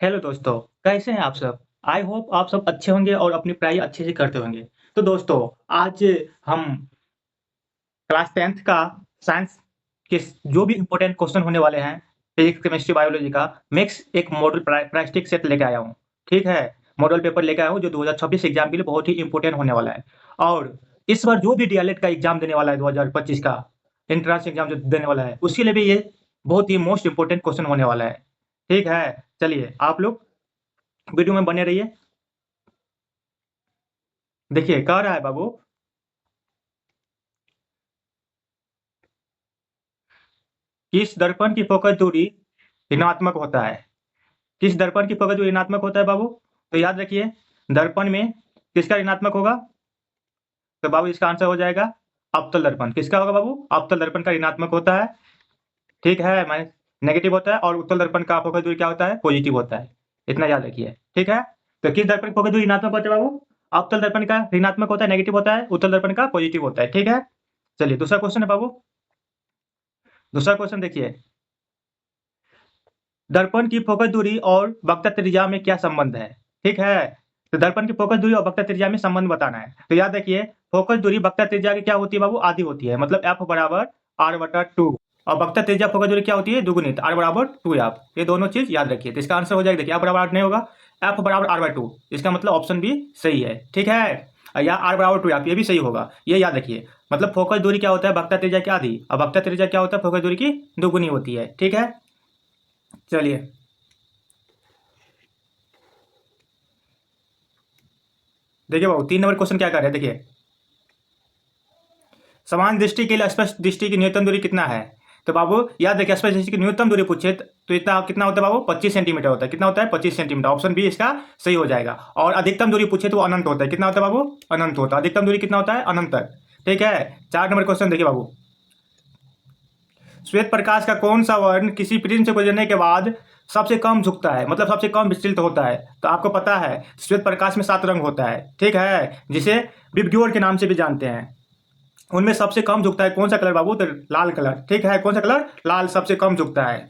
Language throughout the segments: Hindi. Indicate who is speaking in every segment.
Speaker 1: हेलो दोस्तों, कैसे हैं आप सब? आई होप आप सब अच्छे होंगे और अपनी पढ़ाई अच्छे से करते होंगे। तो दोस्तों, आज हम क्लास 10th का साइंस के जो भी इम्पोर्टेंट क्वेश्चन होने वाले हैं, फिजिक्स, केमिस्ट्री, बायोलॉजी का मिक्स एक मॉडल प्राइस्टिक सेट लेके आया हूँ। ठीक है? मॉडल पेपर लेके आया हूँ जो 2026 एग्ज़ाम के लिए बहुत ही इम्पोर्टेंट होने वाला है। और इस बार जो भी डीएलएड का एग्ज़ाम देने वाला है 2025 का एंट्रेंस एग्ज़ाम जो देने वाला है, उसके लिए भी ये बहुत ही मोस्ट इम्पोर्टेंट क्वेश्चन होने वाला है। ठीक है? चलिए आप लोग वीडियो में बने रहिए। देखिए, कह रहा है बाबू, किस दर्पण की फोकस दूरी ऋणात्मक होता है? किस दर्पण की फोकस दूरी ऋणात्मक होता है बाबू? तो याद रखिए, दर्पण में किसका ऋणात्मक होगा? तो बाबू इसका आंसर हो जाएगा अवतल दर्पण। किसका होगा बाबू? अवतल दर्पण का ऋणात्मक होता है। ठीक है, मैं नेगेटिव होता है और उत्तल दर्पण का फोकस दूरी क्या होता है? पॉजिटिव होता है। इतना याद रखिए। ठीक है? तो किस दर्पण की फोकस दूरी ऋणात्मक होता है बाबू? अवतल दर्पण का ऋणात्मक होता है, नेगेटिव होता है, उत्तल दर्पण का पॉजिटिव होता है। ठीक है? चलिए दूसरा क्वेश्चन है बाबू। दूसरा क्वेश्चन देखिए, दर्पण की फोकस दूरी और वक्रता त्रिज्या में क्या संबंध है? ठीक है? तो दर्पण की फोकस दूरी और वक्रता त्रिज्या में संबंध बताना है। तो याद रखिए, फोकस दूरी वक्रता त्रिज्या की क्या होती है बाबू? आधी होती है। मतलब F बराबर R/2 और वक्रता त्रिज्या फोकस दूरी क्या होती है? दुगुनित R बराबर 2F। ये दोनों चीज याद रखिए। तो इसका आंसर हो जाएगा, देखिए F बराबर 8 नहीं होगा, F बराबर R/2। इसका मतलब ऑप्शन भी सही है। ठीक है? या R बराबर 2F, ये भी सही होगा। ये याद रखिए। मतलब फोकस दूरी क्या होता है? वक्रता त्रिज्या की आधी, और वक्रता त्रिज्या क्या होता है? फोकस दूरी की दुगुनी होती है। ठीक है? चलिए देखिए बाबू, 3 नंबर क्वेश्चन क्या कर रहे हैं, देखिए। समान दृष्टि के लिए स्पष्ट दृष्टि की न्यूनतम दूरी कितना है? तो बाबू याद रखिए, स्पष्ट दृष्टि की न्यूनतम दूरी पूछे तो इतना कितना होता है बाबू? 25 सेंटीमीटर होता है। कितना होता है? 25 सेंटीमीटर। ऑप्शन बी इसका सही हो जाएगा। और अधिकतम दूरी पूछे तो वो अनंत होता है। कितना होता है बाबू? अनंत होता है। अधिकतम दूरी कितना होता है? अनंत तक। ठीक है? 4 नंबर क्वेश्चन देखिए बाबू, श्वेत प्रकाश का कौन सा वर्ण किसी प्रिज्म से गुजरने के बाद सबसे कम झुकता है, मतलब सबसे कम विचलित होता है? तो आपको पता है, श्वेत प्रकाश में 7 रंग होता है। ठीक है? जिसे विबग्योर के नाम से भी जानते हैं। उनमें सबसे कम झुकता है कौन सा कलर बाबू? तो लाल कलर। ठीक है? कौन सा कलर? लाल सबसे कम झुकता है,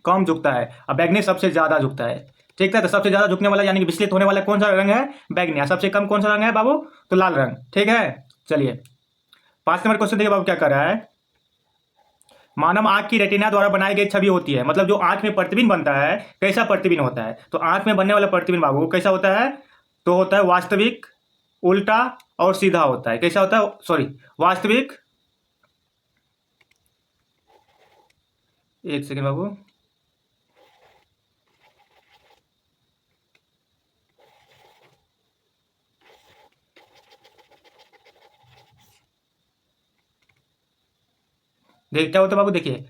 Speaker 1: कम झुकता है। और बैगनी सबसे ज्यादा झुकता है। ठीक है? तो सबसे ज्यादा झुकने वाला यानी कि विचलित होने वाला कौन सा रंग है? बैगनी। और सबसे कम कौन सा रंग है बाबू? तो लाल रंग। ठीक है? चलिए 5 नंबर क्वेश्चन देखिए बाबू, क्या कर रहा है। मानव आंख की रेटिना द्वारा बनाई गई छवि होती है, मतलब जो आंख में प्रतिबिंब बनता है, कैसा प्रतिबिंब होता है? तो आंख में बनने वाला प्रतिबिंब बाबू कैसा होता है? तो होता है वास्तविक, उल्टा और सीधा होता है। कैसा होता है? सॉरी, वास्तविक, एक सेकेंड बाबू, देख क्या होता है बाबू, देखिए।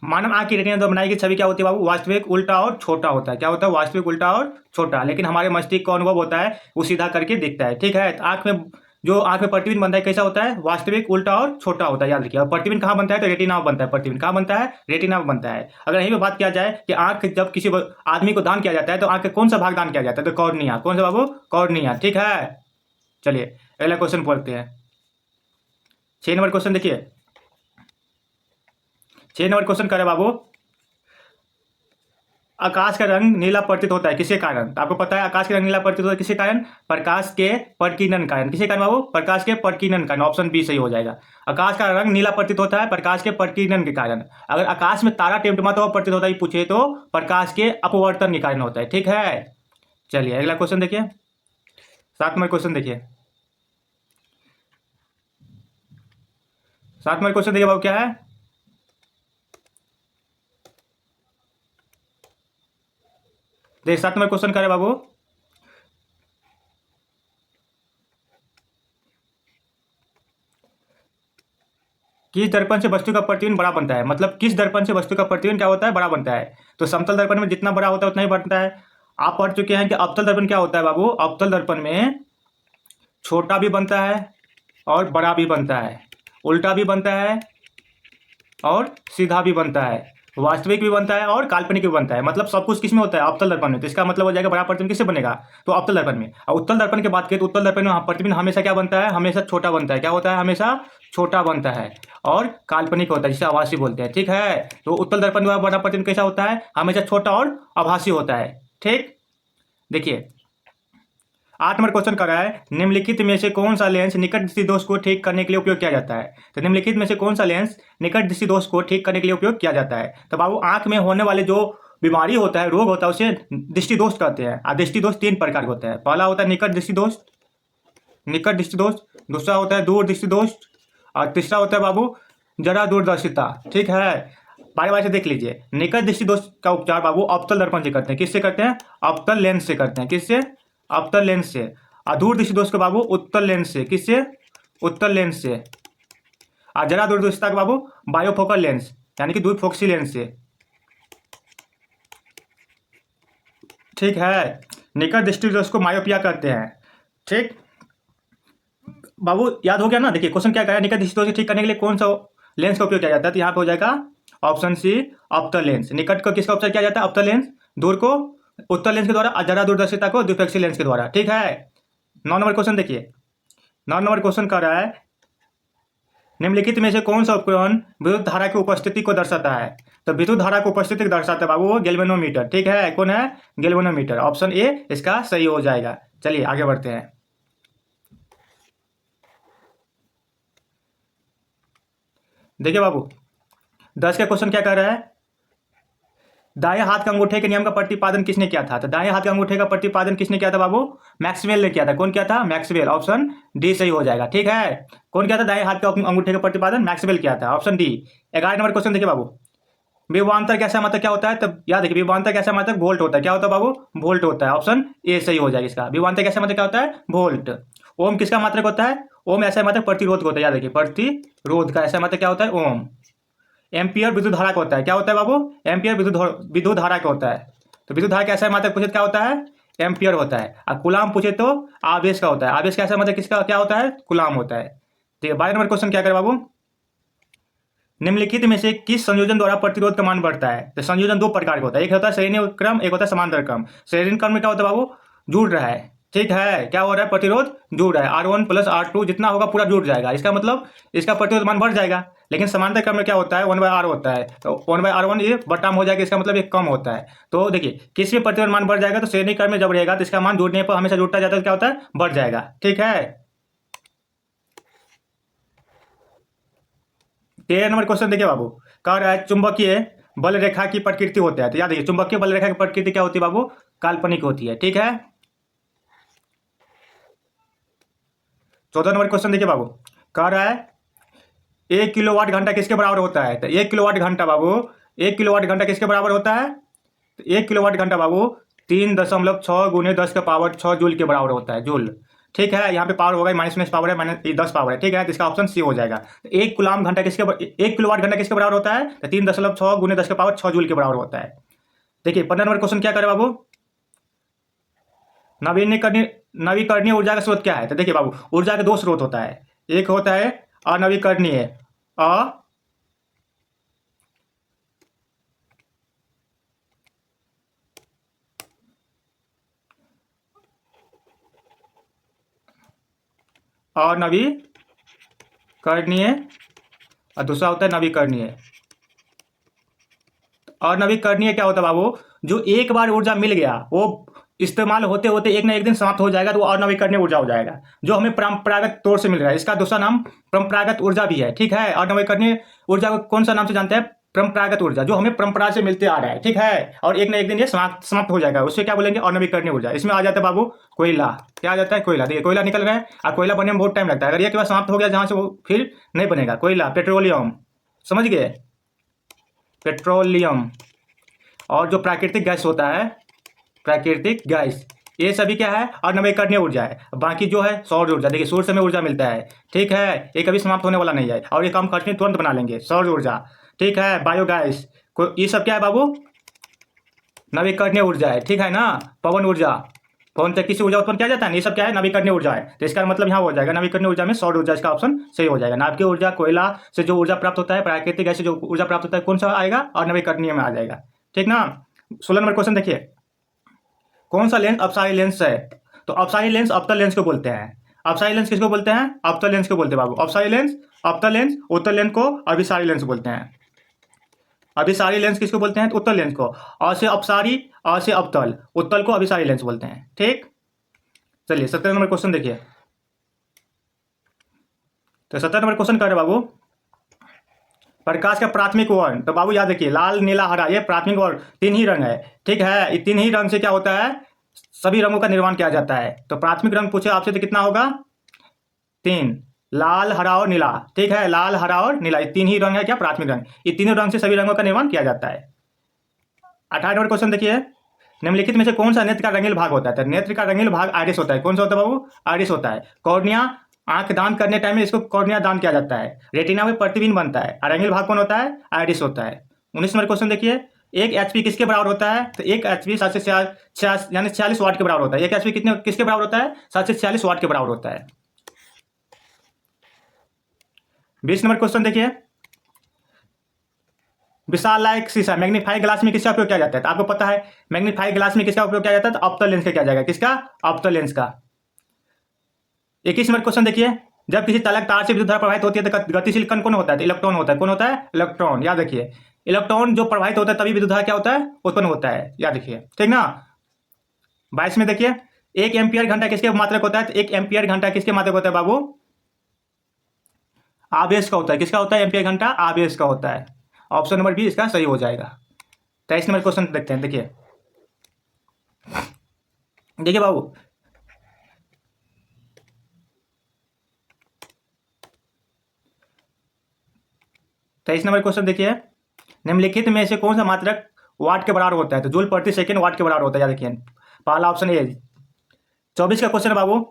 Speaker 1: मानव आंख की रेटिना द्वारा बनाई गई छवि क्या होती है बाबू? वास्तविक, उल्टा और छोटा होता है। क्या होता है? वास्तविक, उल्टा और छोटा। लेकिन हमारे मस्तिष्क का अनुभव होता है वो सीधा करके दिखता है। ठीक है? तो आंख में प्रतिबिंब बनता है कैसा होता है? वास्तविक, उल्टा और छोटा होता है। याद रखिए। और प्रतिबिंब कहाँ बनता है? तो रेटिना में बनता है। प्रतिबिंब कहाँ बनता है? रेटिना में बनता है। अगर यहीं पे बात किया जाए कि आंख जब किसी आदमी को दान किया जाता है तो आंख का कौन सा भाग दान किया जाता है? तो कॉर्निया। कौन सा बाबू? कॉर्निया। ठीक है? चलिए अगला क्वेश्चन पढ़ते हैं। 6 नंबर क्वेश्चन देखिए। 6 नंबर क्वेश्चन करे बाबू, आकाश का रंग नीला प्रतीत होता है किसके कारण? तो आपको पता है आकाश का रंग नीला प्रतीत होता है किसके कारण? प्रकाश के प्रकीर्णन कारण। किसके कारण बाबू? प्रकाश के प्रकीर्णन कारण। ऑप्शन बी सही हो जाएगा। आकाश का रंग नीला प्रतीत होता है प्रकाश के प्रकीर्णन के कारण। अगर आकाश में तारा टिमटिमाता हुआ प्रतीत होता है पूछे तो प्रकाश के अपवर्तन के कारण होता है। ठीक है? चलिए अगला क्वेश्चन देखिए। 7 नंबर क्वेश्चन देखिए। 7 नंबर क्वेश्चन देखिए बाबू, क्या है। देखिए 7 नंबर क्वेश्चन करे बाबू, किस दर्पण से वस्तु का प्रतिबिंब बड़ा बनता है? मतलब किस दर्पण से वस्तु का प्रतिबिंब क्या होता है? बड़ा बनता है। तो समतल दर्पण में जितना बड़ा होता है उतना ही बनता है। आप पढ़ चुके हैं कि अवतल दर्पण क्या होता है बाबू? अवतल दर्पण में छोटा भी बनता है और बड़ा भी बनता है, उल्टा भी बनता है और सीधा भी बनता है, वास्तविक भी बनता है और काल्पनिक भी बनता है। मतलब सब कुछ किस में होता है? अवतल दर्पण में। तो इसका मतलब हो जाएगा बड़ा प्रतिबिंब किससे बनेगा? तो अवतल दर्पण में। और उत्तल दर्पण की बात करें तो उत्तल दर्पण में प्रतिबिंब हमेशा क्या बनता है? हमेशा छोटा बनता है। क्या होता है? हमेशा छोटा बनता है और काल्पनिक होता है, जिसे आभासी बोलते हैं। ठीक है? तो उत्तल दर्पण द्वारा बड़ा प्रतिबिंब कैसा होता है? हमेशा छोटा और आभासी होता है। ठीक, देखिए 8 नंबर क्वेश्चन कर रहा है निम्नलिखित में से कौन सा लेंस निकट दृष्टि दोष को ठीक करने के लिए उपयोग किया जाता है। तो निम्नलिखित में से कौन सा लेंस निकट दृष्टि दोष को ठीक करने के लिए उपयोग किया जाता है। तो बाबू आंख में होने वाले जो बीमारी होता है, रोग होता है, उसे दृष्टि दोष कहते हैं। और दृष्टि दोष 3 प्रकार के होते हैं। पहला होता है निकट दृष्टि दोष, दूसरा होता है दूर दृष्टि दोष, और तीसरा होता है बाबू जरा दूरदर्शिता। ठीक है, बारी बारी से देख लीजिए। निकट दृष्टि दोष का उपचार बाबू अवतल दर्पण से करते हैं। किससे करते हैं? अवतल लेंस से करते हैं। किससे? अवतल लेंस से। और दूर दृष्टि दोष का बाबू उत्तल लेंस से। किससे? उत्तल लेंस से। और जरा दूरदर्शिता का बाबू बायोफोकल लेंस यानी कि द्विफोक्सी लेंस से। ठीक है, निकट दृष्टि दोष को मायोपिया कहते हैं। ठीक बाबू, याद हो गया ना। देखिए क्वेश्चन क्या कह रहा है, निकट दृष्टि दोष को ठीक करने के लिए कौन सा लेंस का उपयोग किया जाता है। तो यहाँ पे हो जाएगा ऑप्शन सी अवतल लेंस। निकट को किसका उपचार किया जाता है? अवतल लेंस। दूर को उत्तल लेंस के द्वारा, और जरा दूरदर्शिता को द्विफोक्सी लेंस के द्वारा। ठीक है, 9 नंबर क्वेश्चन देखिए। 9 नंबर क्वेश्चन कर रहा है निम्नलिखित में से कौन सा उपकरण विद्युत धारा की उपस्थिति को दर्शाता है। तो विद्युत धारा की उपस्थिति को दर्शाता है बाबू गैल्वेनोमीटर। ठीक है, कौन है? गैल्वेनोमीटर। ऑप्शन ए इसका सही हो जाएगा। चलिए आगे बढ़ते हैं। देखिए बाबू 10 का क्वेश्चन क्या कर रहा है, दाएं हाथ के अंगूठे के नियम का प्रतिपादन किसने किया था। तो दाएं हाथ के अंगूठे का प्रतिपादन किसने किया था बाबू? मैक्सवेल ने किया था। कौन किया था? मैक्सवेल। ऑप्शन डी सही हो जाएगा। ठीक है, कौन किया था दाएं हाथ के अंगूठे का प्रतिपादन? मैक्सवेल किया था। Option D. 11 नंबर क्वेश्चन देखिए बाबू, विभवांतर कैसा मतलब क्या होता है। तब याद देखिए, विभवांतर कैसा मतलब वोल्ट होता है। क्या होता है बाबू? वोल्ट होता है। ऑप्शन ए सही हो जाएगा इसका। विभवांतर कैसा मतलब क्या होता है? वोल्ट। ओम किसका मात्रक होता है? ओम ऐसा मतलब प्रतिरोध होता है। याद देखिए, प्रतिरोध का ऐसा मतलब क्या होता है? ओम। एम्पियर विद्युत धारा का होता है। क्या होता है बाबू? एम्पियर विद्युत धारा का होता है। तो विद्युत धारा कैसा मात्रक पूछे क्या होता है? एम्पियर होता है। और कूलाम पूछे तो आवेश का होता है। आवेश कैसा मतलब किसका क्या होता है? कूलाम होता है। ठीक है, 12 नंबर क्वेश्चन क्या करे बाबू, निम्नलिखित में से किस संयोजन द्वारा प्रतिरोध का मान बढ़ता है। तो संयोजन 2 प्रकार का होता है। एक होता है श्रेणी क्रम, एक होता है समांतर क्रम। श्रेणी क्रम में क्या होता है बाबू? जुड़ रहा है। ठीक है, क्या हो रहा है? प्रतिरोध जुड़ रहा है। R1 प्लस R2 जितना होगा पूरा जुड़ जाएगा। इसका मतलब इसका प्रतिरोध मान बढ़ जाएगा। लेकिन समांतर क्रम में क्या होता है? 1/R होता है। तो 1/R1 ये बटाम हो जाएगा। इसका मतलब ये कम होता है। तो देखिए किस में प्रतिरोध मान बढ़ जाएगा, तो श्रेणी क्रम में जब रहेगा तो इसका मान जुड़ने पर हमेशा जुड़ता जाता है, क्या होता है? बढ़ जाएगा। ठीक है, 13 नंबर क्वेश्चन देखिए बाबू, कह रहा है चुंबकीय बल रेखा की प्रकृति होता है। तो याद देखिए, चुंबकीय बल रेखा की प्रकृति क्या होती है बाबू? काल्पनिक होती है। ठीक है, 14 नंबर क्वेश्चन देखिए बाबू, कह रहा है 1 किलोवाट घंटा किसके बराबर होता है। तो 1 किलोवाट घंटा बाबू, 1 किलोवाट घंटा किसके बराबर होता है? तो 1 किलोवाट घंटा बाबू 3.6 गुने 10 का पावर 6 जूल के बराबर होता है। जूल। ठीक है, यहाँ पे पावर होगा माइनस पावर है, माइनस 10 पावर है। ठीक है, तो इसका ऑप्शन सी हो जाएगा। 1 कुलाम घंटा किसके 1 किलोवाट घंटा किसके बराबर होता है? तो 3.6 गुने 10 का पावर 6 जूल के बराबर होता है। देखिए 15 नंबर क्वेश्चन क्या करे बाबू, नवीकरणीय ऊर्जा का स्रोत क्या है। तो देखिए बाबू, ऊर्जा के 2 स्रोत होता है। एक होता है अनवीकरणीय अनवीकरणीय और दूसरा होता है नवीकरणीय। अनवीकरणीय क्या होता है बाबू, जो एक बार ऊर्जा मिल गया वो इस्तेमाल होते होते एक ना एक दिन समाप्त हो जाएगा, तो वो अनवीकरणीय ऊर्जा हो जाएगा। जो हमें परंपरागत तौर से मिल रहा है, इसका दूसरा नाम परंपरागत ऊर्जा भी है। ठीक है, अनवीकरणीय ऊर्जा को कौन सा नाम से जानते हैं? परंपरागत ऊर्जा, जो हमें परंपरा से मिलते आ रहा है। ठीक है, और एक ना एक दिन ये समाप्त हो जाएगा, उससे क्या बोलेंगे? अनवीकरणीय ऊर्जा। इसमें आ जाता है बाबू कोयला। क्या आ जाता है? कोयला। देखिए कोयला निकल रहा है और कोयला बनने में बहुत टाइम लगता है। अगर ये के बाद समाप्त हो गया जहां से, वो फिर नहीं बनेगा। कोयला, पेट्रोलियम, समझ गए? पेट्रोलियम। और जो प्राकृतिक गैस होता है, प्राकृतिक गैस, ये सभी क्या है? अनवीकरणीय ऊर्जा है। बाकी जो है सौर ऊर्जा। देखिए सूर्य से हमें ऊर्जा मिलता है। ठीक है, ये कभी समाप्त होने वाला नहीं है, और ये काम करके तुरंत बना लेंगे। सौर ऊर्जा, ठीक है, बायोगैस को, ये सब क्या है बाबू? नवीकरणीय ऊर्जा है। ठीक है ना, पवन ऊर्जा, पवन चक्की से ऊर्जा उत्पन्न किया जाता है। ये सब क्या है? नवीकरणीय ऊर्जा है। तो इसका मतलब यहाँ हो जाएगा नवीकरणीय ऊर्जा में सौर ऊर्जा। इसका ऑप्शन सही हो जाएगा। नाभिकीय ऊर्जा, कोयला से जो ऊर्जा प्राप्त होता है, प्राकृतिक गैस से जो ऊर्जा प्राप्त होता है, कौन सा आएगा? और नवीकरणीय में आ जाएगा। ठीक ना। 16 नंबर क्वेश्चन देखिए, कौन सा लेंस अपसारी लेंस है। तो अपसारी लेंस अवतल लेंस को बोलते हैं। अपसारी लेंस किसको बोलते हैं? अवतल लेंस को बोलते हैं बाबू। अपसारी लेंस, अवतल लेंस, उत्तल लेंस को अभिसारी लेंस बोलते हैं। अभिसारी लेंस किसको बोलते हैं? तो उत्तल लेंस को। अ से अपसारी, अ से अवतल, उत्तल को अभिसारी लेंस बोलते हैं। ठीक, चलिए 17 नंबर क्वेश्चन देखिए। तो 17 नंबर क्वेश्चन कर रहे बाबू, प्रकाश का प्राथमिक वर्ण। तो बाबू याद रखिए, लाल नीला हरा, ये प्राथमिक वर्ण 3 ही रंग है। ठीक है, ये 3 ही रंग से क्या होता है? सभी रंगों का निर्माण किया जाता है। तो प्राथमिक रंग पूछे आपसे तो कितना होगा? 3, लाल हरा और नीला। ठीक है, लाल हरा और नीला, ये 3 ही रंग है क्या? प्राथमिक रंग। ये तीनों रंग से सभी रंगों का निर्माण किया जाता है। 18 नंबर क्वेश्चन देखिए, निम्नलिखित में से कौन सा नेत्र का रंगील भाग होता है? तो नेत्र का रंगील भाग आइरिस होता है। कौन सा होता है बाबू? आइरिस होता है। कॉर्निया, आंख दान करने टाइम में इसको कॉर्निया दान किया जाता है। रेटिना में प्रतिबिंब बनता है। और रंगील भाग कौन होता है? आइरिस होता है। 19 नंबर क्वेश्चन देखिए, 1 एचपी किसके बराबर होता है? तो 1 एचपी 7 से यानी 46 वाट के बराबर होता है। 1 एचपी कितने किसके बराबर होता है? 7 से 46 वाट के बराबर होता है। 20 नंबर क्वेश्चन देखिए, विशाल लाइक शीशा मैग्नीफाई ग्लास में किसका उपयोग किया जाता है? तो आपको पता है मैग्नीफाई ग्लास में किसका उपयोग किया जाता है? तो अवतल लेंस का किया जाएगा। किसका? अवतल लेंस का। 21 नंबर क्वेश्चन देखिए, जब किसी चालक तार से विद्युत धारा प्रवाहित होती है तो गतिशील कण कौन होता है? तो इलेक्ट्रॉन होता है। कौन होता है? इलेक्ट्रॉन। याद रखिए, इलेक्ट्रॉन जो प्रवाहित होता है तभी विद्युत धारा क्या होता है? उत्पन्न होता है। याद रखिए, ठीक ना। 22 में देखिए, 1 एम्पियर घंटा किसके मात्रक होता है? तो 1 एम्पियर घंटा किसके मात्रक होता है बाबू? आवेश का होता है। किसका होता है? एम्पियर घंटा आवेश का होता है। ऑप्शन नंबर बी इसका सही हो जाएगा। 23 नंबर क्वेश्चन देखते हैं। देखिए देखिए बाबू, 23 नंबर क्वेश्चन देखिए, निम्नलिखित में से कौन सा मात्रक वाट के बराबर होता है? तो जूल प्रति सेकंड वाट के बराबर होता है। याद रखिए, पहला ऑप्शन ए। 24 का क्वेश्चन है बाबू,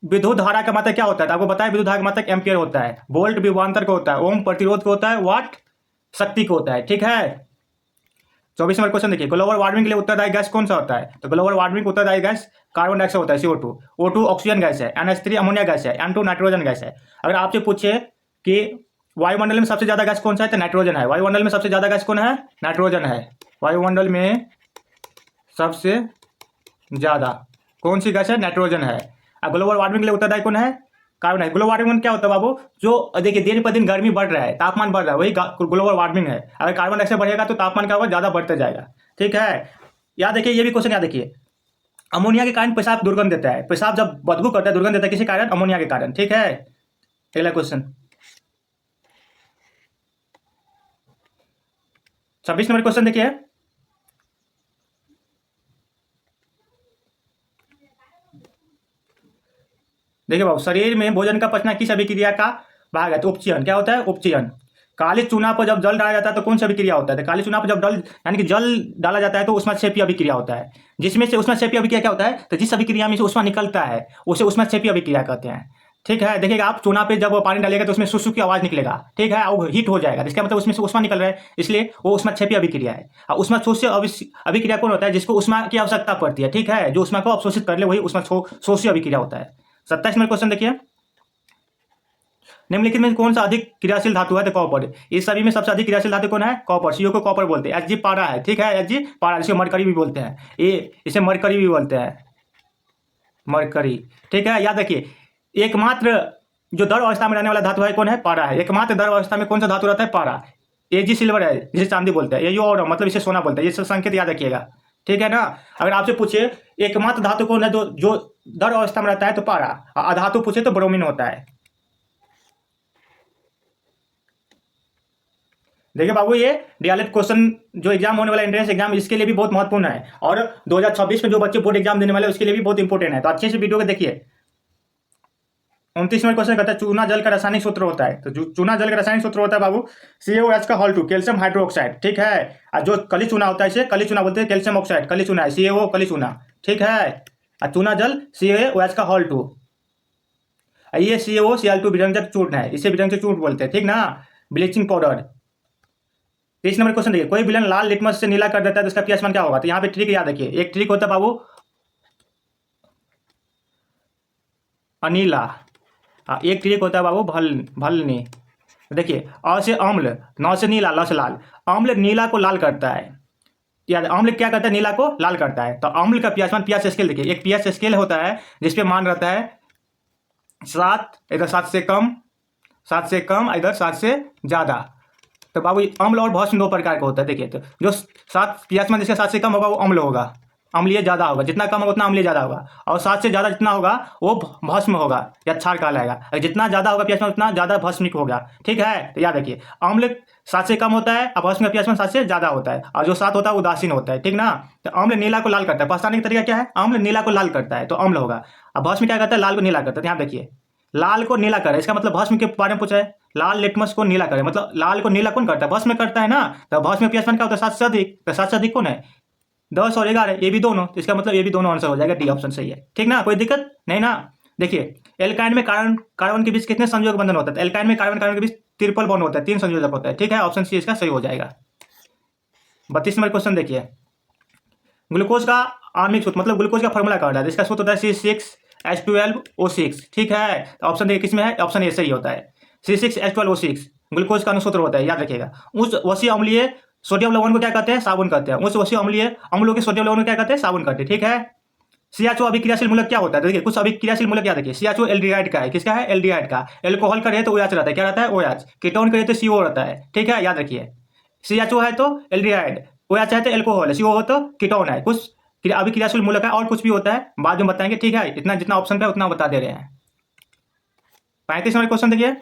Speaker 1: विद्युत धारा का मात्रक क्या होता है? तो आपको बताया विद्युत धारा का मात्रक एम्पियर होता है। वोल्ट विभवांतर का होता है। ओम प्रतिरोध का होता है। वाट शक्ति का होता है। ठीक है, 24 नंबर क्वेश्चन देखिए, ग्लोबल वार्मिंग के लिए उत्तरदायी गैस कौन सा होता है? तो ग्लोबल वार्मिंग उत्तरदायी गैस कार्बन डाइऑक्साइड होता है, CO2। O2 ऑक्सीजन गैस है। NH3 अमोनिया गैस है। N2 नाइट्रोजन गैस है। अगर आपसे पूछे कि वायुमंडल में सबसे ज्यादा गैस कौन सा है? तो नाइट्रोजन है। वायुमंडल में सबसे ज्यादा गैस कौन है? नाइट्रोजन है। वायुमंडल में सबसे ज्यादा कौन सी गैस है? नाइट्रोजन है। और ग्लोबल वार्मिंग के लिए उत्तरदायी कौन है? कार्बन है। ग्लोबल वार्मिंग क्या होता है बाबू? जो देखिए दिन पर दिन गर्मी बढ़ रहा है, तापमान बढ़ रहा है, वही ग्लोबल वार्मिंग है। अगर कार्बन डाइऑक्साइड बढ़ेगा तो तापमान क्या होगा? ज्यादा बढ़ता जाएगा। ठीक है, याद देखिए, ये भी क्वेश्चन याद देखिए, अमोनिया के कारण पेशाब दुर्गंध देता है। पेशाब जब बदबू करता है, दुर्गंध देता है, किसी कारण? अमोनिया के कारण। ठीक है, अगला क्वेश्चन 26 नंबर क्वेश्चन देखिए, देखिए बाबू, शरीर में भोजन का पचना किस अभिक्रिया का भाग है? तो उपचयन। क्या होता है? उपचयन। काली चूना पर जब जल डाला जाता है तो कौन सी अभिक्रिया होता है? तो काली चूना पर जब जल यानी कि जल डाला जाता है तो उष्माक्षेपी अभिक्रिया होता है। जिसमें से उष्माक्षेपी अभिक्रिया क्या होता है? तो जिस अभिक्रिया में से उष्मा निकलता है उसे उष्माक्षेपी अभिक्रिया कहते हैं। ठीक है, देखिएगा आप चूना पे जब पानी डालेगा तो उसमें सुसु की आवाज निकलेगा। ठीक है, वो हीट हो जाएगा, इसका मतलब उसमें से उष्मा निकल रहा है, इसलिए वो उष्माक्षेपी अभिक्रिया है। और उष्मा अभिक्रिया कौन होता है? जिसको उष्मा की आवश्यकता पड़ती है। ठीक है, जो उष्मा को अवशोषित कर ले वही उष्मा शोषी अभिक्रिया होता है। 27 नंबर क्वेश्चन देखिए, निम्नलिखित में कौन सा अधिक क्रियाशील धातु है? तो कॉपर। इस सभी में सबसे अधिक क्रियाशील धातु कौन है? कॉपर। CO को कॉपर बोलते हैं। Hg पारा है। ठीक है, Hg पारा, इसे मरकरी भी बोलते हैं। इसे मरकरी भी बोलते हैं, मरकरी। ठीक है, याद रखिए, एकमात्र जो द्रव अवस्था में रहने वाला धातु है कौन है? पारा है। एकमात्र द्रव अवस्था में कौन सा धातु रहता है? पारा। Ag सिल्वर है, जिसे चांदी बोलते हैं। AU और मतलब इसे सोना बोलते हैं। ये सब संकेत याद रखिएगा। ठीक है ना। अगर आपसे पूछे एकमात्र धातु कौन है जो द्रव अवस्था में रहता है, तो पारा। अधातु पूछे तो ब्रोमीन होता है। देखिए बाबू, ये डीएलएड क्वेश्चन जो एग्जाम होने वाला एंट्रेंस एग्जाम, इसके लिए भी बहुत महत्वपूर्ण है। और 2026 में जो बच्चे बोर्ड एग्जाम देने वाले उसके लिए भी बहुत इंपॉर्टेंट है। तो अच्छे से वीडियो को देखिए। 29वां क्वेश्चन कहता है चूना जल का रासायनिक सूत्र होता है। तो जो चूना जल का रासायनिक सूत्र होता है बाबू, CaOH का होल 2 कैल्शियम हाइड्रोक्साइड। ठीक है, और जो कली चूना होता है इसे कली चूना बोलते हैं। कैल्शियम ऑक्साइड कली चूना है, CaO कली चूना। ठीक है, और चूना जल CaOH का होल 2। ये CaOCl2 विरंजक चूर्ण है, इसे विरंजक चूर्ण बोलते हैं। ठीक ना। Bleaching powder. 30 नंबर क्वेश्चन देखिए, कोई विलन लाल लिटमस से नीला कर देता है तो उसका पीएच मान क्या होगा? तो यहाँ पे ट्रिक याद रखिए, एक ट्रिक होता है बाबू अनीला, एक ट्रिक होता है बाबू भलनी। देखिए, अ से अम्ल, न से नीला, ल से लाल। अम्ल नीला को लाल करता है। याद, अम्ल क्या करता है? नीला को लाल करता है। तो अम्ल का पीएच मान, पीएच स्केल देखिए, एक पीएच स्केल होता है जिसपे मान रहता है 7, इधर 7 से कम, 7 से कम, इधर 7 से ज्यादा। तो बाबू अम्ल और भस्म दो प्रकार का होता है। देखिए, तो जो 7 pH जिसका 7 से कम होगा वो अम्ल होगा, अम्लीय ज़्यादा होगा, जितना कम होगा उतना अम्लीय ज़्यादा होगा। और 7 से ज़्यादा जितना होगा वो भस्म होगा या क्षार कहलाएगा। और जितना ज़्यादा होगा pH उतना ज़्यादा भस्मिक होगा। ठीक है, तो याद रखिए, अम्ल 7 से कम होता है और भस्म का pH 7 से ज़्यादा होता है, और जो 7 होता है उदासीन होता है। ठीक ना। तो अम्ल नीला को लाल करता है, पहचानने का तरीका क्या है, अम्ल नीला को लाल करता है तो अम्ल होगा। अब भस्म क्या करता है, लाल को नीला करता है। ध्यान देखिए, लाल को नीला करे, इसका मतलब भस्म के बारे में पूछा है, लाल लिटमस को नीला करे, मतलब लाल को नीला कौन करता है, भस्म करता है ना। तो भस्म में pH क्या होता है, 7 से अधिक। तो 7 से अधिक कौन है, 10 और 11, ये भी दोनों, तो इसका मतलब ये भी दोनों आंसर हो जाएगा, डी ऑप्शन सही है। ठीक ना, कोई दिक्कत नहीं ना। देखिए, एल्काइन में कार्बन के बीच कितने संयोजक बंधन होता है, एल्काइन में कार्बन के बीच ट्रिपल बॉन्ड होता है, 3 संयोजक होता है। ठीक है, ऑप्शन सी इसका सही हो जाएगा। 32 नंबर क्वेश्चन देखिए, ग्लूकोज का आणविक सूत्र, मतलब ग्लूकोज का फॉर्मूला क्या होता है, इसका सूत्र होता है C6H12O6। ठीक है, ऑप्शन देखिए किसमें है, ऑप्शन ए सही होता है, C6H12O6 ग्लूकोज का अनुसूत्र होता है, याद रखिएगा। उस वसी अम्लीय सोडियम लवण को क्या कहते हैं, साबुन कहते हैं। उस वसी अम्लीय अम्लों के सोडियम लवण को क्या कहते हैं, साबुन कहते हैं। ठीक है, CHO अभिक्रियाशील मूलक क्या होता है, देखिए कुछ अभिक्रियाशील मूलक याद रखिए। CHO एल्डिहाइड का है, किसका है, एल्डिहाइड का। एल्कोहल का रहे तो OH रहता है, क्या रहता है, OH। कीटोन का रहे तो CO रहता है। ठीक है, याद रखिए, CHO है तो एल्डिहाइड, OH है तो एल्कोहल है, CO हो तो कीटोन है। कुछ अभिक्रियाशील मूलक है और कुछ भी होता है, बाद में बताएंगे। ठीक है, इतना जितना ऑप्शन पे उतना बता दे रहे हैं। 35 नंबर क्वेश्चन देखिए,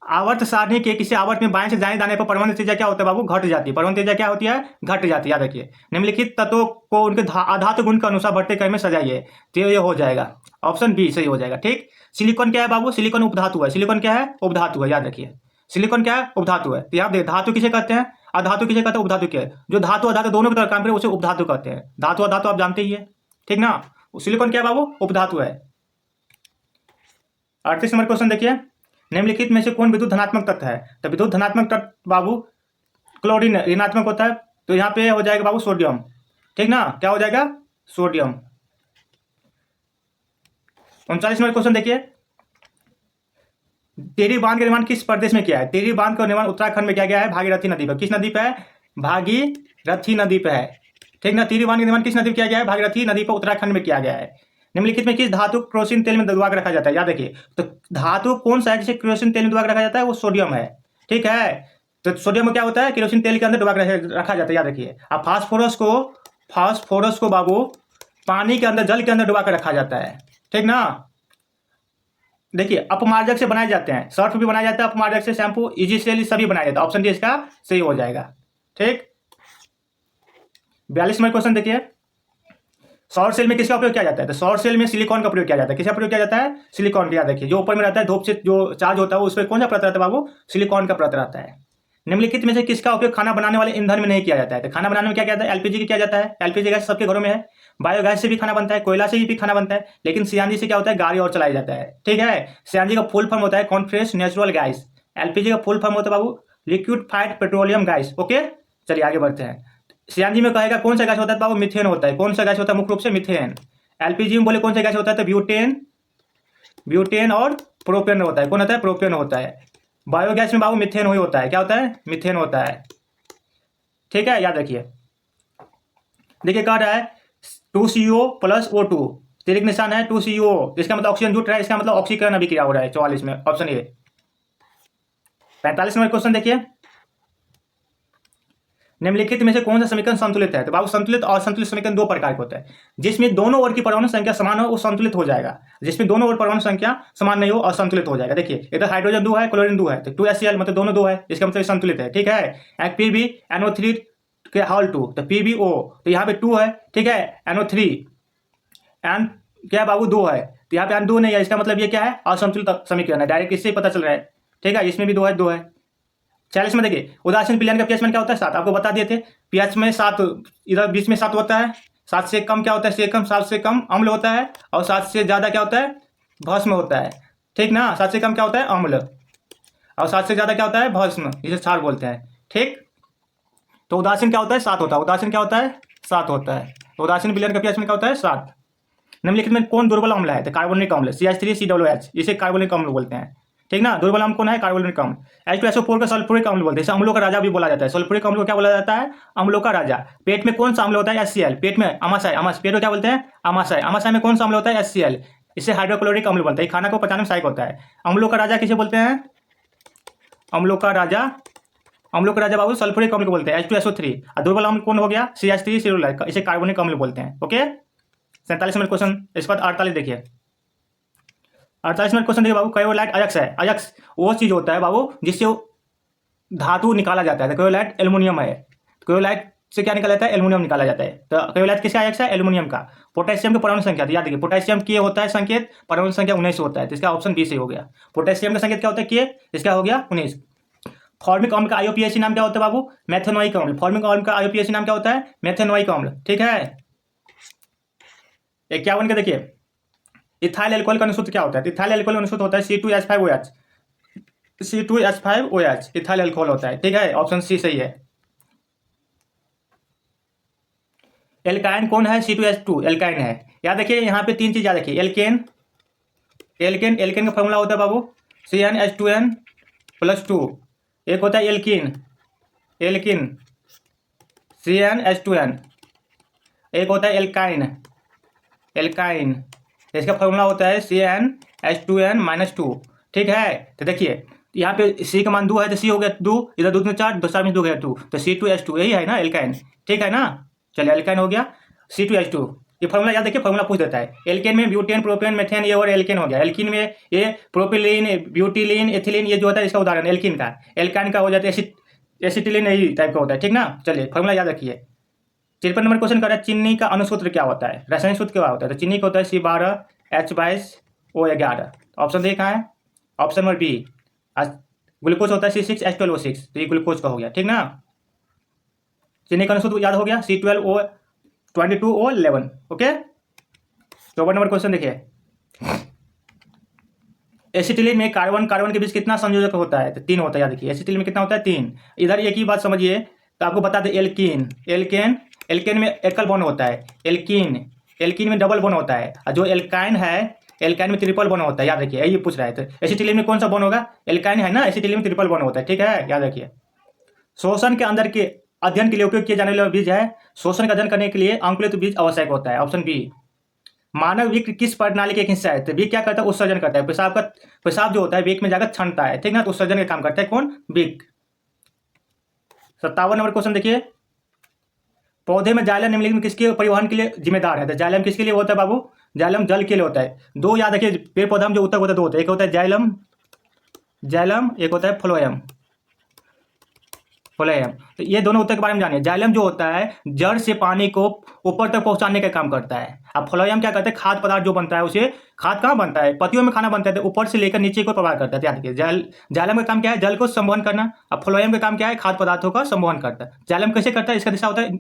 Speaker 1: आवर्त सारणी के किसी आवर्त में बाएं से दाएं जाने पर परमाणु त्रिज्या क्या होता है बाबू, घट जाती है। परमाणु त्रिज्या क्या होती है, घट जाती है। याद रखिए, निम्नलिखित तत्वों को उनके आधातु गुण के अनुसार बढ़ते क्रम में सजाइए, तो ये हो जाएगा, ऑप्शन बी सही हो जाएगा। ठीक, सिलिकॉन क्या है बाबू, सिलिकॉन उपधातु है। सिलिकॉन क्या है, उपधातु है, याद रखिए, सिलिकॉन क्या है, उपधातु है। तो यहाँ देखिए, धातु किसे कहते हैं, अधातु किसे कहते हैं, उपधातु क्या है, जो धातु अधातु दोनों की तरह काम करे उसे उपधातु कहते हैं। धातु अधातु आप जानते ही है। ठीक ना, सिलिकॉन क्या है बाबू, उपधातु है। 38 नंबर क्वेश्चन देखिए, निम्नलिखित में से कौन विद्युत धनात्मक तत्व है, तो विद्युत धनात्मक तत्व बाबू क्लोरीन ऋणात्मक होता है, तो यहाँ पे हो जाएगा बाबू सोडियम। ठीक ना, क्या हो जाएगा, सोडियम। 39 नंबर क्वेश्चन देखिए, टिहरी बांध का निर्माण किस प्रदेश में किया है, टिहरी बांध का निर्माण उत्तराखंड में किया गया है, भागीरथी नदी पर। किस नदी पर है, भागीरथी नदी पर है। ठीक ना, टिहरी बांध का निर्माण किस नदी पर किया गया है, भागीरथी नदी पर उत्तराखंड में किया गया है। निम्नलिखित में किस धातु केरोसिन तेल में दबा के रखा जाता है, याद रखिए, तो धातु कौन सा है जिसे केरोसिन तेल में दबा के रखा जाता है, वो सोडियम है। ठीक है, तो सोडियम में क्या होता है, केरोसिन तेल के अंदर दबा के रखा जाता है, याद रखिए। अब फास्फोरस को बाबू पानी के अंदर, जल के अंदर डुबा कर रखा जाता है। ठीक ना, देखिए अपमार्जक से बनाए जाते हैं, सर्फ भी बनाया जाता है अपमार्जक से, शैम्पू, इजी सेल सभी बनाया जाता है, ऑप्शन डी इसका सही हो जाएगा। ठीक, 42 नंबर क्वेश्चन देखिए, सौर सेल में किसका उपयोग किया जाता है, तो सौर सेल में सिलिकॉन का प्रयोग किया जाता है। किसका प्रयोग किया जाता है, सिलिकॉन का। याद रखिए, जो ऊपर में रहता है धूप से जो चार्ज होता है उस पर कौन सा परत रहता है बाबू, सिलिकॉन का परत रहता है। निम्नलिखित में से किसका उपयोग खाना बनाने वाले ईंधन में नहीं किया जाता है, तो खाना बनाने में क्या कहता है, एलपीजी की किया जाता है। एलपीजी गैस सबके घरों में है, बायोगैस से भी खाना बनता है, कोयला से भी खाना बनता है, लेकिन सीएनजी से क्या होता है, गाड़ी और चलाया जाता है। ठीक है, सीएनजी का फुल फॉर्म होता है कॉन्फ्रेंस नेचुरल गैस, एलपीजी का फुल फॉर्म होता है बाबू लिक्विफाइड पेट्रोलियम गैस। ओके, चलिए आगे बढ़ते हैं। सीएनजी में कहेगा कौन सा गैस होता है बाबू, मिथेन होता है। कौन सा गैस होता है, मुख्य रूप से मिथेन। एलपीजी में बोले कौन सा गैस होता है, तो ब्यूटेन और प्रोपेन होता है। कौन होता है, प्रोपेन होता है। बायोगैस में बाबू मिथेन ही होता है, क्या होता है, मिथेन होता है। ठीक है, याद रखिए। देखिए कह रहा है 2CO + O2, तिरिक निशान है 2CO, इसका मतलब ऑक्सीजन जुट रहा है, इसका मतलब ऑक्सीकरण अभिक्रिया हो रहा है। 44 में ऑप्शन ए। 45 नंबर क्वेश्चन देखिए, निम्नलिखित में से कौन सा समीकरण संतुलित है, तो बाबू संतुलित और संतुलित समीकरण दो प्रकार के होते हैं। जिसमें दोनों ओर की परमाणु संख्या समान हो वो संतुलित हो जाएगा, जिसमें दोनों ओर परमाणु संख्या समान नहीं हो असंतुलित हो जाएगा। देखिए इधर हाइड्रोजन 2 है, क्लोरीन 2 है, तो 2HCl मतलब दोनों 2 है, इसका मतलब संतुलित है। ठीक है, एक PbNO3 के हॉल 2, तो PbO, तो यहाँ पे 2 है। ठीक है, NO3 N क्या है बाबू, 2 है, तो यहाँ पे N 2 नहीं है, इसका मतलब ये क्या है, असंतुलित समीकरण है। डायरेक्ट इससे ही पता चल रहा है। ठीक है, इसमें भी 2 है। 40 में देखिए, उदासीन विलयन का pH मान क्या होता है, 7, आपको बता दिए थे। pH में 7, इधर बीच में 7 होता है। 7 से कम क्या होता है, 7 से कम अम्ल होता है, और 7 से ज़्यादा क्या होता है, भस्म होता है। ठीक ना, 7 से कम क्या होता है, अम्ल, और 7 से ज़्यादा क्या होता है, भस्म, जिसे क्षार बोलते हैं। ठीक, तो उदासीन क्या होता है, 7 होता है। उदासीन क्या होता है, 7 होता है। तो उदासीन विलयन का pH में क्या होता है, 7। निम्नलिखित में कौन दुर्बल अम्ल है, तो कार्बोनिक अम्ल CH3COOH, इसे कार्बोनिक अम्ल बोलते हैं। ठीक ना, दुर्बल अम्ल कौन है, कार्बोनिक अम्ल। H2SO4 का सल्फ्यूरिक अम्ल बोलते हैं, इसे अम्लों का राजा भी बोला जाता है। सल्फ्यूरिक अम्ल को क्या बोला जाता है, अम्लों का राजा। पेट में कौन सा अम्ल होता है, HCl। पेट में अमाशय, पेट को क्या बोलते हैं, अमाशय। अमाशय में कौन सा अम्ल होता है, HCl, इसे हाइड्रोक्लोरिक अम्ल बोलते हैं। खाना को पचाने में सहायक होता है। अम्लों का राजा किसे बोलते हैं, अम्लों का राजा बाबू सल्फ्यूरिक अम्ल को बोलते हैं H2SO3। और दुर्बल अम्ल कौन हो गया CH3 सिरुलर, इसे कार्बोनिक अम्ल बोलते हैं। Okay 47 number question. इसके बाद 48 देखिए। 48 नंबर क्वेश्चन देखिए बाबू, क्रायोलाइट अयस्क है। अयस्क वो चीज होता है बाबू जिससे धातु निकाला जाता है। क्रायोलाइट एल्युमिनियम है। क्रायोलाइट से क्या निकाला जाता है, एल्युमिनियम निकाला जाता है। तो क्रायोलाइट किसका अयस्क है, एल्युमिनियम का। पोटेशियम की परमाणु संख्या, तो याद देखिए पोटेशियम के होता है संकेत, परमाणु संख्या 19 होता है, तो इसका ऑप्शन बी सही हो गया। पोटेशियम का संकेत क्या होता है, के, इसका हो गया 19। फॉर्मिक अम्ल का IUPAC नाम क्या होता है बाबू, मेथेनोइक अम्ल। फॉर्मिक अम्ल का IUPAC नाम क्या होता है, मेथेनोइक अम्ल। ठीक है 51 का देखिए, इथाइल एल्कोहल का अनुसूत्र क्या होता है। इथाइल एल्कोहल का अनुसूत्र होता है C2H5OH। C2H5OH इथाइल एल्कोहल होता है। ठीक है ऑप्शन सी सही है। एल्काइन कौन है, C2H2 एल्काइन है। याद देखिए यहाँ पे तीन चीज याद रखिए। एल्केन एल्केन का फॉर्मूला होता है बाबू CnH2n+2। एक होता है एल्किन CnH2n। एक होता है एल्काइन इसका फॉर्मूला होता है CnH2n-2। ठीक है तो देखिए यहाँ पे C का मान 2 है तो C हो गया 2, इधर 2 में 4, 2 4 में 2 गया 2, तो C2H2 यही है ना एल्काइन। ठीक है ना, चलिए एल्काइन हो गया C2H2। ये फॉर्मूला याद देखिए, फॉर्मूला पूछ देता है। एल्केन में ब्यूटेन, प्रोपेन, मेथेन, ये और एल्केन हो गया। एल्किन में ये प्रोपिलीन, ब्यूटिलीन, एथिलीन, ये जो होता है इसका उदाहरण एल्किन का। एल्काइन का हो जाता है एसिटिलीन, यही टाइप का होता है। ठीक ना, चलिए फॉर्मूला याद रखिए। 53 नंबर क्वेश्चन कर रहा है, चीनी का अनुसूत्र क्या होता है, रासायनिक सूत्र क्या होता है। तो चीनी का होता है C12H22O11। ऑप्शन दी कहाँ है, ऑप्शन नंबर बी। ग्लूकोज होता है C6H12O6, तो ये ग्लूकोज का हो गया। ठीक ना, चीनी का अनुसूत्र याद हो गया C12O22O11। ओके 54 नंबर क्वेश्चन देखिए, एसिटिलीन में कार्बन के बीच कितना संयोजक होता है, तो 3 होता है। याद रखिए एसिटिलीन में कितना होता है, 3। इधर एक ही बात समझिए, तो आपको बता दें एल्केन में एकल बॉन्ड होता है, एल्कीन में डबल बॉन्ड होता है, और जो एल्काइन है एल्काइन में ट्रिपल बॉन्ड होता है। याद रखिए यही पूछ रहा है। तो एसिटिलीन में कौन सा बॉन्ड होगा, एल्काइन है ना, एसिटिलीन में ट्रिपल बॉन्ड होता है। ठीक है याद रखिए। शोषण के अंदर के अध्ययन के लिए उपयोग किए जाने वाला बीज है। शोषण का अध्ययन करने के लिए अंकुरित बीज आवश्यक होता है। Option B. मानव विक किस प्रणाली का एक हिस्सा है, तो विक क्या करता है, उत्सर्जन करता है। पेशाब जो होता है विक में जाकर छनता है। ठीक ना, तो उत्सर्जन का काम करता है कौन, विक। 57 नंबर क्वेश्चन देखिए, पौधे में जाइलम निम्नलिखित में किसके परिवहन के लिए जिम्मेदार है। तो जाइलम किसके लिए होता है बाबू, जाइलम जल के लिए होता है। 2 याद रखिए, पेड़ पौधा में जो ऊतक होता है 2 होता है, एक होता है जाइलम, एक होता है फ्लोएम। तो ये दोनों ऊतक के बारे में जानिए। जाइलम जो होता है जड़ से पानी को ऊपर तक पहुंचाने का काम करता है। अब फ्लोएम क्या करता है, खाद्य पदार्थ जो बनता है उसे, खाद कहाँ बनता है, पत्तियों में खाना बनता है, तो ऊपर से लेकर नीचे को प्रवाह करता है। याद रखिए जाइलम का काम क्या है, जल को संवहन करना। अब फ्लोएम का काम क्या है, खाद्य पदार्थों का संवहन करता है। जाइलम कैसे करता है, इसका दिशा होता है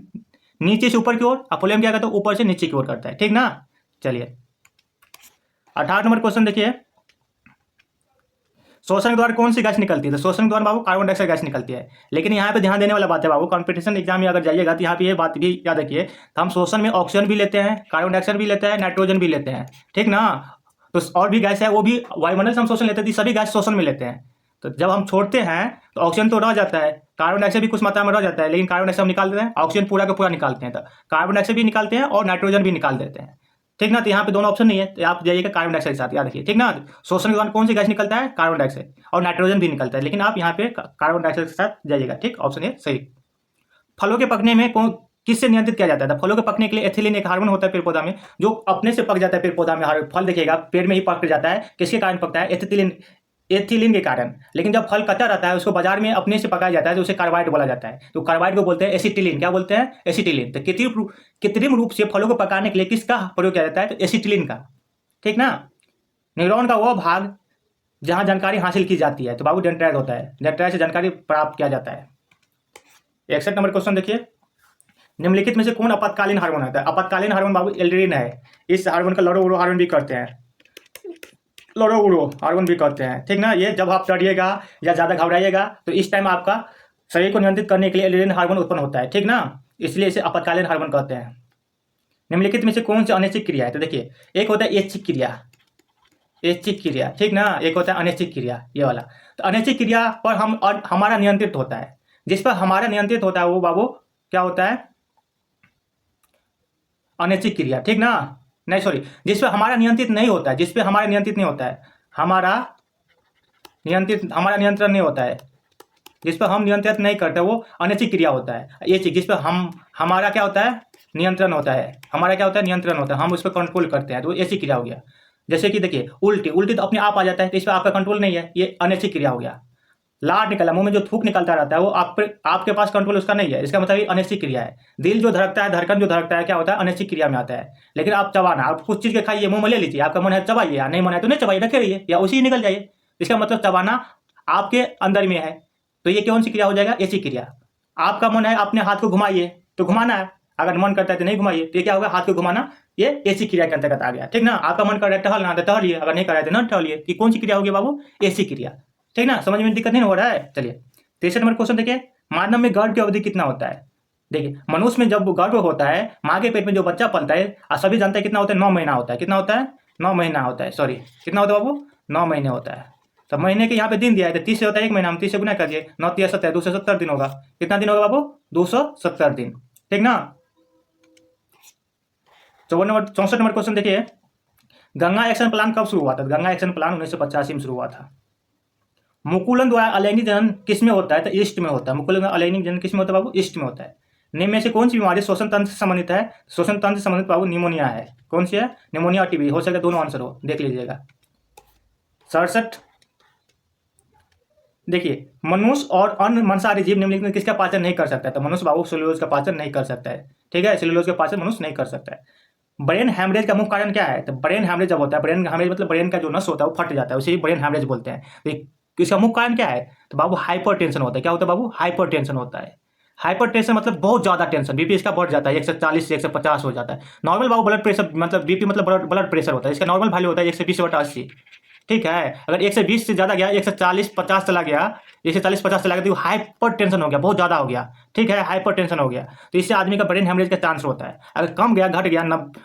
Speaker 1: नीचे से ऊपर की ओर, और फ्लोएम क्या करता है, ऊपर से नीचे की ओर करता है। ठीक ना, चलिए 18 नंबर क्वेश्चन देखिए, शोषण के द्वारा कौन सी गैस निकलती है। तो शोषण के द्वारा बाबू कार्बन डाइऑक्साइड गैस निकलती है। लेकिन यहाँ पे ध्यान देने वाला बात है बाबू, कॉम्पिटिशन एग्जाम में अगर जाइएगा तो यहाँ पे ये बात भी याद रखिए, तो हम शोषण में ऑक्सीजन भी लेते हैं, कार्बन डाइऑक्साइड भी लेते हैं, नाइट्रोजन भी लेते हैं। ठीक ना, तो और भी गैस है वो भी वायुमंडल से हम शोषण लेते हैं, सभी गैस शोषण में लेते हैं। तो जब हम छोड़ते हैं तो ऑक्सीजन तो रह जाता है, कार्बन डाइऑक्साइड भी कुछ मात्रा में रह जाता है, लेकिन कार्बन डाइऑक्साइड हम निकाल देते हैं, ऑक्सीजन पूरा का पूरा निकालते हैं। तो कार्बन डाइऑक्साइड भी निकालते हैं और नाइट्रोजन भी निकाल देते हैं। ठीक ना, तो यहाँ पे दोनों ऑप्शन नहीं है, तो आप जाइएगा कार्बन डाइऑक्साइड के साथ। याद रखिए ठीक ना, शोषण के दौरान कौन सी गैस निकलता है, कार्बन डाइऑक्साइड, और नाइट्रोजन भी निकलता है, लेकिन आप यहाँ पे कार्बन डाइऑक्साइड के साथ जाइएगा। ठीक, ऑप्शन ए सही। फलों के पकने में कौन किससे नियंत्रित किया जाता है। फलों के पकने के लिए एथिलीन एक हार्मोन होता है पेड़ पौधा में, जो अपने से पक जाता है पेड़ पौधा में। हर फल देखिएगा पेड़ में ही पक जाता है, किसके कारण पकता है, एथिलीन के कारण। लेकिन जब फल कच्चा रहता है उसको बाजार में अपने से पकाया जाता है तो उसे कार्बाइड बोला जाता है। तो कार्बाइड को बोलते हैं एसिटिलीन। क्या बोलते हैं, एसिटिलीन। तो कृत्रिम रूप से फलों को पकाने के लिए किसका प्रयोग किया जाता है, तो एसिटिलीन का। ठीक ना, न्यूरॉन का वह भाग जहां जानकारी हासिल की जाती है, तो बाबू डेंड्राइट होता है, डेंड्राइट से जानकारी प्राप्त किया जाता है। 61 नंबर क्वेश्चन देखिए, निम्नलिखित में से कौन आपातकालीन हार्मोन होता है। आपातकालीन हार्मोन बाबू एल्ड्रीन है। इस हार्मोन का लड़ो हार्मोन भी करते हैं, लड़ो हार्मोन भी करते हैं। ठीक ना, ये जब आप डरिएगा या ज़्यादा घबराइएगा तो इस टाइम आपका शरीर को नियंत्रित करने के लिए एल्ड्रीन हार्मोन उत्पन्न होता है। ठीक ना, इसलिए इसे आपातकालीन हार्मोन कहते हैं। निम्नलिखित में से कौन सी अनैच्छिक क्रिया है, तो देखिए एक होता है ऐच्छिक क्रिया, ऐच्छिक क्रिया। ठीक ना, एक होता है अनैच्छिक क्रिया, ये वाला। तो अनैच्छिक क्रिया पर हमारा नियंत्रित होता है, जिस पर हमारा नियंत्रित होता है वो बाबू क्या होता है, अनैच्छिक क्रिया। ठीक ना, नहीं सॉरी, जिस पर हमारा नियंत्रित नहीं होता है, जिस पे हमारा नियंत्रित नहीं होता है, हमारा नियंत्रण नहीं होता है, जिस पर हम नियंत्रित नहीं करते वो अनैच्छिक क्रिया होता है। ये चीज जिस पर हमारा क्या होता है, नियंत्रण होता है, हमारा क्या होता है, नियंत्रण होता है, हम उस पर कंट्रोल करते हैं, तो ऐसी क्रिया हो गया। जैसे कि देखिए उल्टी, उल्टी तो अपने आप आ जाता है, तो इस पर आपका कंट्रोल नहीं है, ये अनैच्छिक क्रिया हो गया। लार निकला, मुंह में जो थूक निकलता रहता है वो आपके पास कंट्रोल उसका नहीं है, इसका मतलब ये अनैच्छिक क्रिया है। दिल जो धड़कता है, धड़कन जो धड़कता है, क्या होता है, अनैच्छिक क्रिया में आता है। लेकिन आप चबाना, आप कुछ चीज के खाइए, मुंह में ले लीजिए, आपका मन है चबाइए, या नहीं मन है तो नहीं चबाइए, रखे रहिए या उसी निकल जाइए, इसका मतलब चबाना आपके अंदर में है। तो ये कौन सी क्रिया हो जाएगा, ऐसी क्रिया। आपका मन है अपने हाथ को घुमाइए तो घुमाना है, अगर मन करता है तो नहीं घुमाइए, तो ये क्या होगा, हाथ को घुमाना, ये ऐसी क्रिया के अंतर्गत आ गया। ठीक ना, आपका मन कर रहा है टहलना तो टहलिए, अगर नहीं कर रहा है तो न टहलिए, कि कौन सी क्रिया होगी बाबू, ऐसी क्रिया। ठीक ना, समझ में दिक्कत नहीं हो रहा है। चलिए 63 नंबर क्वेश्चन देखिए, मानव में गर्भ की अवधि कितना होता है। देखिए मनुष्य में जब गर्भ होता है, माँ के पेट में जो बच्चा पलता है, आप सभी जानते हैं कितना होता है, 9 महीना होता है। कितना होता है, 9 महीना होता है, सॉरी कितना होता है बाबू, 9 महीने होता है। तो महीने के यहाँ पे दिन दिया है, तो 30 से होता है एक महीना, हम 30 से गुना करिए, 9 3 70, 270 दिन होगा। कितना दिन होगा बाबू, 270 दिन। ठीक ना। 64 नंबर क्वेश्चन देखिए, गंगा एक्शन प्लान कब शुरू हुआ था। गंगा एक्शन प्लान 1985 में शुरू हुआ था। मुकुलन द्वारा अलैंगिक जनन किस में होता है, तो ईस्ट में होता है। मुकुलन द्वारा अलैंगिक जनन किस में होता है बाबू, ईस्ट में होता है। निम्न में से कौन सी बीमारी श्वसन तंत्र से संबंधित है। श्वसन तंत्र से संबंधित बाबू निमोनिया है। कौन सी है, निमोनिया, टीबी, हो सकता है दोनों आंसर हो, देख लीजिएगा। 67 देखिए, मनुष्य और अन्य मांसाहारी जीव निम्नलिखित में किसका पाचन नहीं कर सकता है। तो मनुष्य बाबू सेलुलोज का पाचन नहीं कर सकता है। ठीक है, सेलुलोज का पाचन मनुष्य नहीं कर सकता है। ब्रेन हैमरेज का मुख्य कारण क्या है, तो ब्रेन हैमरेज जब होता है, ब्रेन हैमरेज मतलब ब्रेन का जो नस होता है वो फट जाता है, उसे ब्रेन हैमरेज बोलते हैं। तो इसका मुख्य कारण क्या है, तो बाबू हाइपर टेंशन होता है। क्या होता है बाबू, हाइपर टेंशन होता है। हाइपर टेंशन मतलब बहुत ज्यादा टेंशन, बीपी इसका बढ़ जाता है, 140 से 150 हो जाता है। नॉर्मल बाबू ब्लड प्रेशर मतलब बीपी मतलब ब्लड प्रेशर होता है, इसका नॉर्मल वैल्यू होता है 120/80। ठीक है, अगर 120 से ज्यादा गया, 140-50 चला गया, 140-50 चला गया, तो हाइपर टेंशन हो गया, बहुत ज्यादा हो गया। ठीक है, हाइपर टेंशन हो गया, तो इससे आदमी का ब्रेन हेमरेज का चांस होता है। अगर कम गया, घट गया,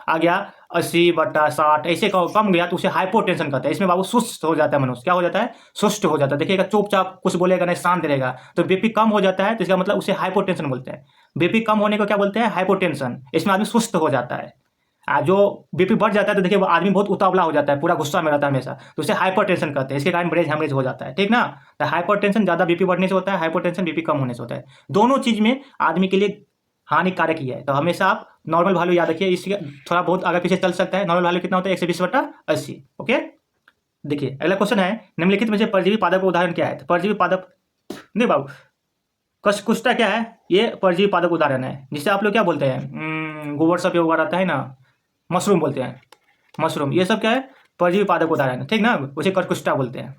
Speaker 1: आ गया 80/60, ऐसे कम गया तो उसे हाइपर टेंशन कहते हैं। इसमें बाबू सुस्त हो जाता है मनुष्य, क्या हो जाता है, सुस्त हो जाता है। देखिएगा चुपचाप, कुछ बोलेगा नहीं, शांत रहेगा, तो बीपी कम हो जाता है, तो इसका मतलब उसे हाइपर टेंशन बोलते हैं। बीपी कम होने को क्या बोलते हैं, हाइपर टेंशन। इसमें आदमी सुस्त हो जाता है। जो बीपी बढ़ जाता है तो देखिए वो आदमी बहुत उतावला हो जाता है, पूरा गुस्सा में रहता है हमेशा, तो उसे हाइपर टेंशन कहते हैं। इसके कारण ब्रेन हेमरेज हो जाता है। ठीक ना, तो हाइपर टेंशन ज्यादा बीपी बढ़ने से होता है, हाइपर टेंशन बीपी कम होने से होता है। दोनों चीज में आदमी के लिए हानिकारक ही है, तो हमेशा आप नॉर्मल वैल्यू याद रखिए। इसके थोड़ा बहुत आगे पीछे चल सकता है। नॉर्मल वैल्यू कितना होता है, 120/80। ओके, देखिए अगला क्वेश्चन है, निम्नलिखित में से परजीवी पादप का उदाहरण क्या है। तो परजीवी पादप नहीं बाबू, कुष्ठा क्या है, ये परजीवी पादप उदाहरण है, जिसे आप लोग क्या बोलते हैं, गोबर सब उगा रहता है ना, मशरूम बोलते हैं, मशरूम, ये सब क्या है, परजीवी पादप उदाहरण है। ठीक ना, उसे कर्कुष्टा बोलते हैं।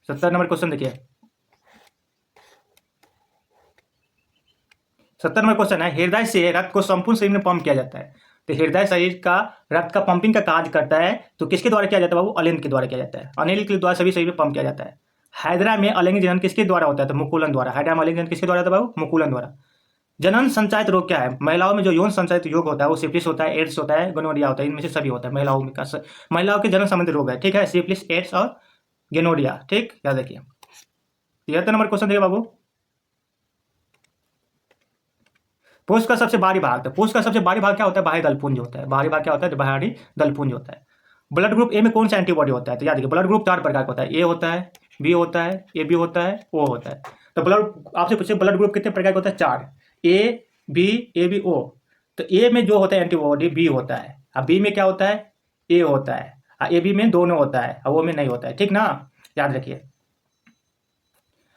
Speaker 1: 70 नंबर क्वेश्चन देखिए, 70 नंबर क्वेश्चन है, हृदय से रक्त को संपूर्ण शरीर में पंप किया जाता है। तो हृदय शरीर का रक्त का पंपिंग का कार्य करता है, तो किसके द्वारा किया जाता है बाबू, अनिल के द्वारा किया जाता है। अनिल के द्वारा सभी शरीर में पंप किया जाता है। हैदरा में अलैंगिक जनन किसके द्वारा होता है, तो मुकुलन द्वारा। हैदरा में अलैंगिक जनन किसके द्वारा होता है बाबू, मुकुलन द्वारा। जनन संचालित रोग क्या है, महिलाओं में जो यौन संचालित रोग होता है वो सिफिलिस होता है, एड्स होता है, गोनोरिया होता है, इनमें से सभी होता है महिलाओं में महिलाओं के जनन संबंधित रोग है। ठीक है, सिफिलिस, एड्स और गोनोरिया। ठीक, याद रखिए। 73 नंबर क्वेश्चन देखिए बाबू, पुष्प का सबसे बाहरी भाग, तो पुष्प का सबसे बाहरी भाग क्या होता है, बाहरी दलपुंज होता है। बाहरी भाग क्या होता है, बाहरी दलपुंज होता है। ब्लड ग्रुप ए में कौन सा एंटीबॉडी होता है, तो याद रखिए ब्लड ग्रुप 4 प्रकार का होता है, ए होता है, बी होता है, ए बी होता है, ओ होता है। तो ब्लड आपसे पूछे ब्लड ग्रुप कितने प्रकार का होता है, 4, ए बी, ए बी, ओ। तो ए में जो होता है एंटीबॉडी बी होता है, अब बी में क्या होता है, ए होता है, ए बी में दोनों होता है, और ओ में नहीं होता है। ठीक ना, याद रखिए।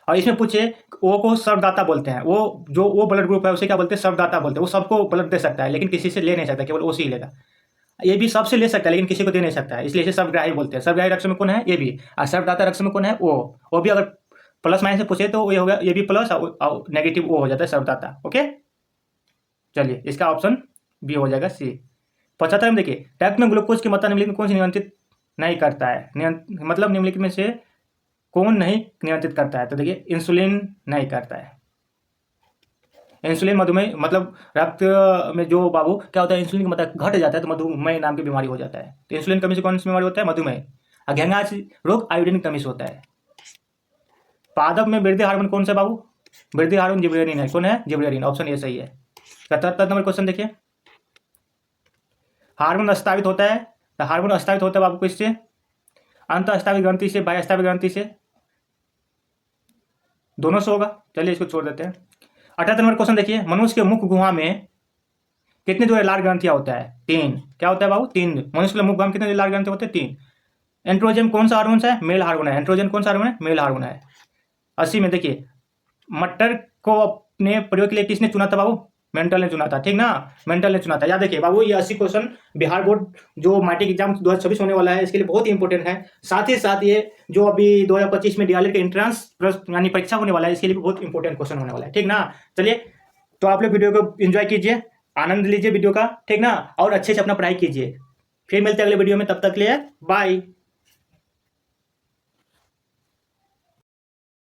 Speaker 1: और इसमें पूछे ओ को सर्वदाता बोलते हैं, वो जो वो ब्लड ग्रुप है उसे क्या बोलते हैं, सर्वदाता बोलते हैं। वो सबको ब्लड दे सकता है लेकिन किसी से ले नहीं सकता, केवल ओ से ही लेगा। ए बी सबसे ले सकता है लेकिन किसी को दे नहीं सकता है, इसलिए इसे सर्वग्राही बोलते हैं। सर्वग्राही रक्त में कौन है, ए बी, और सर्वदाता रक्त में कौन है, ओ भी अगर प्लस माइनस से पूछे तो ये होगा ए बी प्लस और नेगेटिव ओ हो जाता है सर्वदाता। ओके, चलिए इसका ऑप्शन बी हो जाएगा, सी। 75 में देखिए, रक्त में ग्लूकोज की मात्रा निम्नलिखित में कौन सी नियंत्रित नहीं करता है, मतलब निम्नलिखित में से कौन नहीं नियंत्रित करता है, तो देखिए इंसुलिन नहीं करता है। इंसुलिन मधुमेह मतलब रक्त में जो बाबू क्या होता है, इंसुलिन की मात्रा घट जाता है तो मधुमेह नाम की बीमारी हो जाता है। तो इंसुलिन कमी से कौन सी बीमारी होता है, मधुमेह। और घेंगाछ रोग आयोडीन कमी से होता है। पादप में वृद्धि हार्मोन कौन सा बाबू, वृद्धि हार्मोन जिब्रेलिन है, कौन है, जिब्रेलिन, ऑप्शन ए सही है। 77 नंबर क्वेश्चन देखिए, हार्मोन अस्तावित होता है, तो हार्मोन अस्तावित होता है बाबू किससे, अंत अस्तावित ग्रंथि से, बाह्य अस्तावित ग्रंथि से। दोनों से होगा। चलिए इसको छोड़ देते हैं। 78 नंबर क्वेश्चन देखिए, मनुष्य के मुख गुहा में कितने जो है लाल ग्रंथियां होता है? 3। क्या होता है बाबू? 3। मनुष्य के मुख गुहा में कितने लाल ग्रंथि होते हैं? 3। एंड्रोजन कौन सा हार्मोन है? मेल हार्मोन है। एंड्रोजन कौन सा हार्मोन है? मेल हार्मोन है। 80 में देखिए, मटर को अपने प्रयोग के लिए किसने चुना था बाबू? मेंटल ने चुना था, ठीक ना? मेंटल ने चुना था। याद देखिए बाबू, ये 80 क्वेश्चन बिहार बोर्ड जो मैट्रिक एग्जाम 2026 होने वाला है, इसके लिए बहुत ही इंपॉर्टेंट है। साथ ही साथ ये जो अभी 2025 में डीएलएड का एंट्रेंस यानी परीक्षा होने वाला है, इसके लिए भी बहुत इंपॉर्टेंट क्वेश्चन होने वाला है, ठीक ना? चलिए, तो आप लोग वीडियो को एंजॉय कीजिए, आनंद लीजिए वीडियो का, ठीक ना? और अच्छे से अपना पढ़ाई कीजिए। फिर मिलते हैं अगले वीडियो में, तब तक के लिए बाय।